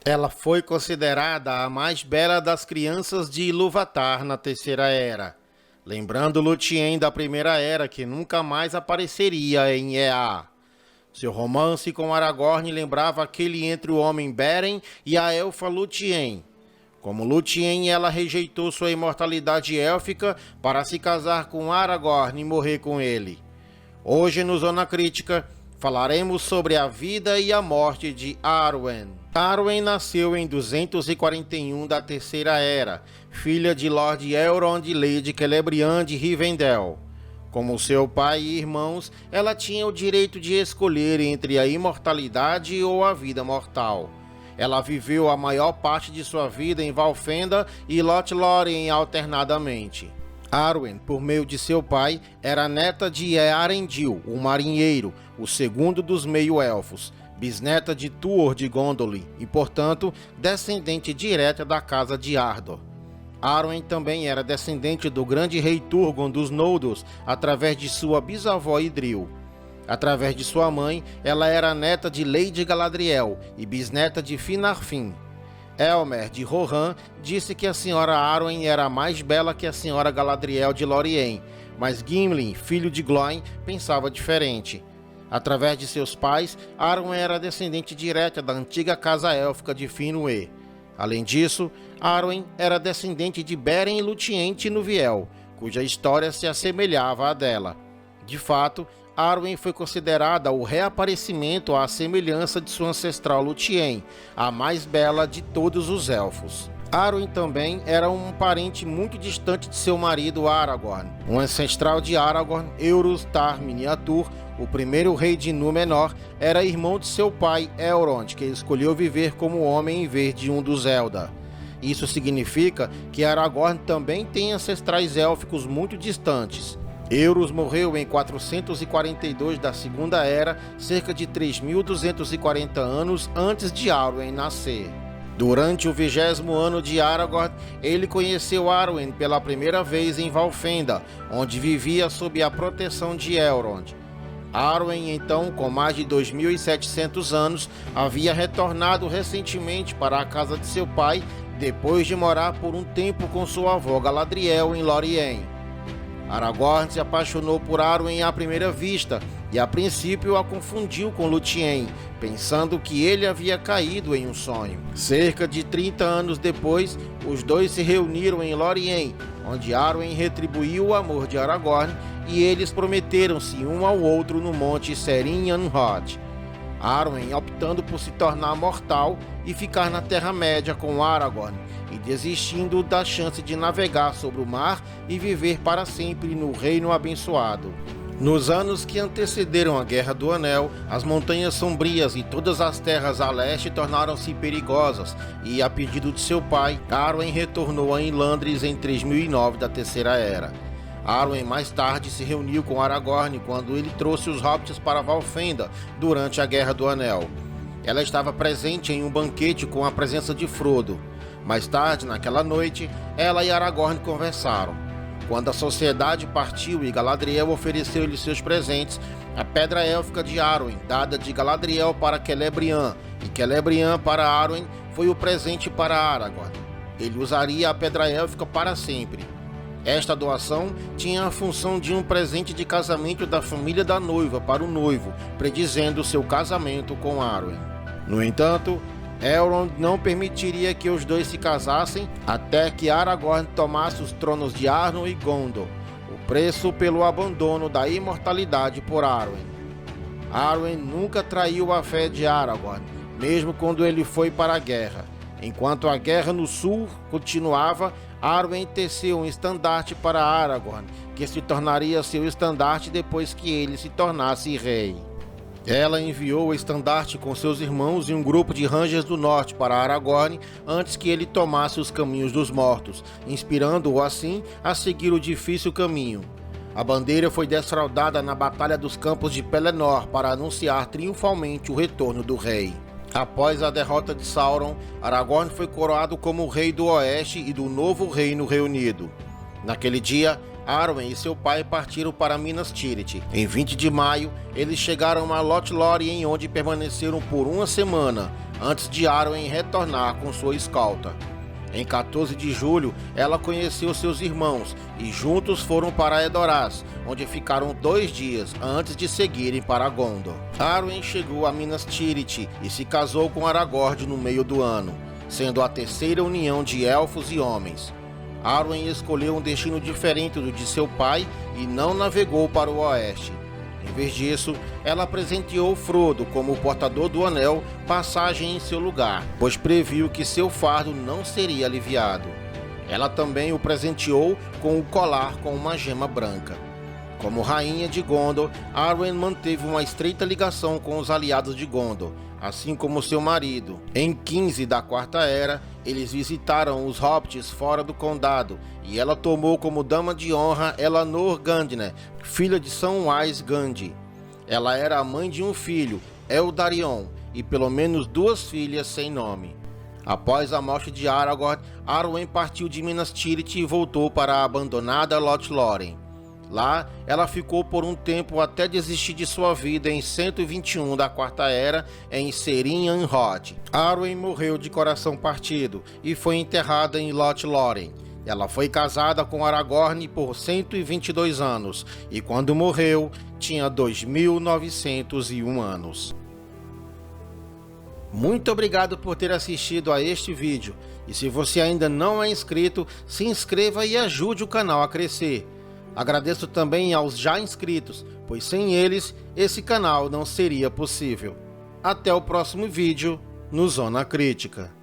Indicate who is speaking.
Speaker 1: Ela foi considerada a mais bela das crianças de Ilúvatar na Terceira Era, lembrando Lúthien da Primeira Era, que nunca mais apareceria em Ea. Seu romance com Aragorn lembrava aquele entre o homem Beren e a elfa Lúthien. Como Lúthien, ela rejeitou sua imortalidade élfica para se casar com Aragorn e morrer com ele. Hoje, no Zona Crítica, falaremos sobre a vida e a morte de Arwen. Arwen nasceu em 241 da Terceira Era, filha de Lord Elrond e Lady Celebrian de Rivendell. Como seu pai e irmãos, ela tinha o direito de escolher entre a imortalidade ou a vida mortal. Ela viveu a maior parte de sua vida em Valfenda e Lothlórien alternadamente. Arwen, por meio de seu pai, era neta de Earendil, o marinheiro, o segundo dos meio-elfos, bisneta de Tuor de Gondolin e, portanto, descendente direta da casa de Ardor. Arwen também era descendente do grande rei Turgon dos Noldor, através de sua bisavó Idril. Através de sua mãe, ela era neta de Lady Galadriel e bisneta de Finarfin. Elmer, de Rohan, disse que a senhora Arwen era mais bela que a senhora Galadriel de Lórien, mas Gimli, filho de Glóin, pensava diferente. Através de seus pais, Arwen era descendente direta da antiga casa élfica de Finwë. Além disso, Arwen era descendente de Beren e Lúthien Tinuviel, cuja história se assemelhava à dela. De fato, Arwen foi considerada o reaparecimento à semelhança de sua ancestral Lúthien, a mais bela de todos os elfos. Arwen também era um parente muito distante de seu marido Aragorn. Um ancestral de Aragorn, Eurus Tar Miniatur, o primeiro rei de Númenor, era irmão de seu pai Elrond, que escolheu viver como homem em vez de um dos Eldar. Isso significa que Aragorn também tem ancestrais élficos muito distantes. Eurus morreu em 442 da Segunda Era, cerca de 3.240 anos antes de Arwen nascer. Durante o 20º ano de Aragorn, ele conheceu Arwen pela primeira vez em Valfenda, onde vivia sob a proteção de Elrond. Arwen, então, com mais de 2.700 anos, havia retornado recentemente para a casa de seu pai, depois de morar por um tempo com sua avó Galadriel em Lórien. Aragorn se apaixonou por Arwen à primeira vista e a princípio a confundiu com Lúthien, pensando que ele havia caído em um sonho. Cerca de 30 anos depois, os dois se reuniram em Lórien, onde Arwen retribuiu o amor de Aragorn e eles prometeram-se um ao outro no monte Serinhanhod. Arwen optando por se tornar mortal e ficar na Terra-média com Aragorn, e desistindo da chance de navegar sobre o mar e viver para sempre no Reino Abençoado. Nos anos que antecederam a Guerra do Anel, as Montanhas Sombrias e todas as terras a leste tornaram-se perigosas, e a pedido de seu pai, Arwen retornou a Imladris em 3009 da Terceira Era. Arwen mais tarde se reuniu com Aragorn quando ele trouxe os hobbits para Valfenda durante a Guerra do Anel. Ela estava presente em um banquete com a presença de Frodo. Mais tarde, naquela noite, ela e Aragorn conversaram. Quando a sociedade partiu e Galadriel ofereceu-lhe seus presentes, a pedra élfica de Arwen, dada de Galadriel para Celebrian e Celebrian para Arwen, foi o presente para Aragorn. Ele usaria a pedra élfica para sempre. Esta doação tinha a função de um presente de casamento da família da noiva para o noivo, predizendo seu casamento com Arwen. No entanto, Elrond não permitiria que os dois se casassem até que Aragorn tomasse os tronos de Arnor e Gondor, o preço pelo abandono da imortalidade por Arwen. Arwen nunca traiu a fé de Aragorn, mesmo quando ele foi para a guerra. Enquanto a guerra no sul continuava, Arwen teceu um estandarte para Aragorn, que se tornaria seu estandarte depois que ele se tornasse rei. Ela enviou o estandarte com seus irmãos e um grupo de Rangers do Norte para Aragorn antes que ele tomasse os caminhos dos mortos, inspirando-o assim a seguir o difícil caminho. A bandeira foi desfraldada na Batalha dos Campos de Pelennor para anunciar triunfalmente o retorno do rei. Após a derrota de Sauron, Aragorn foi coroado como o rei do Oeste e do novo reino reunido. Naquele dia, Arwen e seu pai partiram para Minas Tirith. Em 20 de maio, eles chegaram a Lothlórien, onde permaneceram por uma semana, antes de Arwen retornar com sua escolta. Em 14 de julho, ela conheceu seus irmãos e juntos foram para Edoras, onde ficaram 2 dias antes de seguirem para Gondor. Arwen chegou a Minas Tirith e se casou com Aragorn no meio do ano, sendo a terceira união de elfos e homens. Arwen escolheu um destino diferente do de seu pai e não navegou para o oeste. Em vez disso, ela presenteou Frodo como o portador do anel passagem em seu lugar, pois previu que seu fardo não seria aliviado. Ela também o presenteou com o colar com uma gema branca. Como rainha de Gondor, Arwen manteve uma estreita ligação com os aliados de Gondor, assim como seu marido. Em 15 da Quarta Era, eles visitaram os hobbits fora do condado, e ela tomou como dama de honra Elanor Gandner, filha de Samwise Gamgee. Ela era a mãe de um filho, Eldarion, e pelo menos 2 filhas sem nome. Após a morte de Aragorn, Arwen partiu de Minas Tirith e voltou para a abandonada Lothlórien. Lá, ela ficou por um tempo até desistir de sua vida em 121 da Quarta Era, em Serin-Anhod. Arwen morreu de coração partido e foi enterrada em Lothlórien. Ela foi casada com Aragorn por 122 anos e quando morreu, tinha 2.901 anos. Muito obrigado por ter assistido a este vídeo. E se você ainda não é inscrito, se inscreva e ajude o canal a crescer. Agradeço também aos já inscritos, pois sem eles, esse canal não seria possível. Até o próximo vídeo no Zona Crítica.